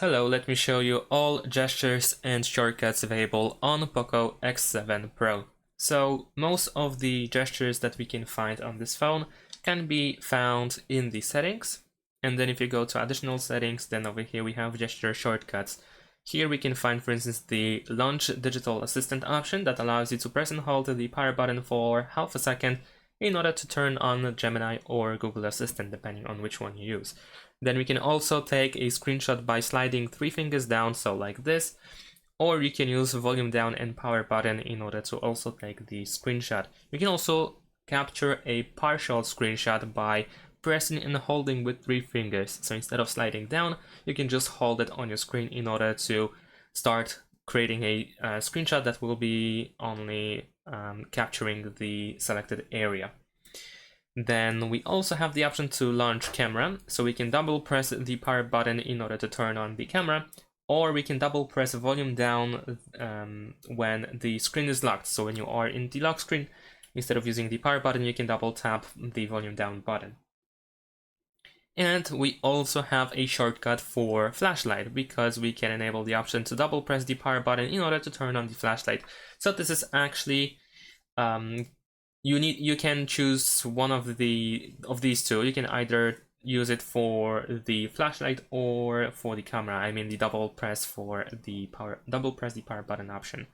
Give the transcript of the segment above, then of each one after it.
Hello, let me show you all gestures and shortcuts available on POCO X7 Pro. So most of the gestures that we can find on this phone can be found in the settings. And then if you go to additional settings, then over here we have gesture shortcuts. Here we can find, for instance, the launch digital assistant option that allows you to press and hold the power button for half a second in order to turn on Gemini or Google Assistant, depending on which one you use. Then we can also take a screenshot by sliding 3 fingers down, so like this, or you can use volume down and power button in order to also take the screenshot. You can also capture a partial screenshot by pressing and holding with 3 fingers. So instead of sliding down, you can just hold it on your screen in order to start creating a screenshot that will be only capturing the selected area. Then we also have the option to launch camera, so we can double press the power button in order to turn on the camera, or we can double press volume down when the screen is locked. So when you are in the lock screen, instead of using the power button, you can double tap the volume down button. And we also have a shortcut for flashlight, because we can enable the option to double press the power button in order to turn on the flashlight. So this is actually you can choose one of these two. You can either use it for the flashlight or for the camera. I mean the double press the power button option.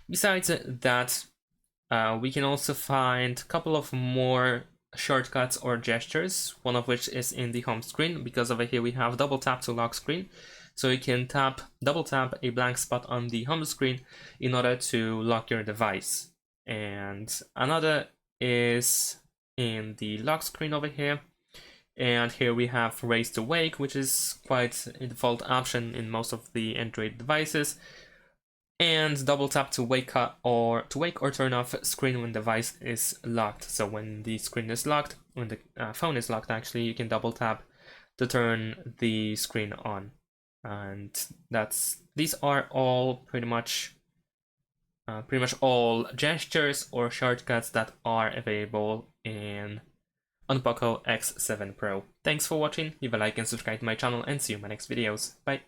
Besides that, we can also find a couple of more shortcuts or gestures, one of which is in the home screen, because over here we have double tap to lock screen. So you can double tap a blank spot on the home screen in order to lock your device. And another is in the lock screen over here. And here we have raise to wake, which is quite a default option in most of the Android devices. And double tap to wake or turn off screen when device is locked. So when the screen is locked, when the phone is locked, actually, you can double tap to turn the screen on. And these are all pretty much all gestures or shortcuts that are available on POCO X7 Pro. Thanks for watching, leave a like and subscribe to my channel, and see you in my next videos. Bye!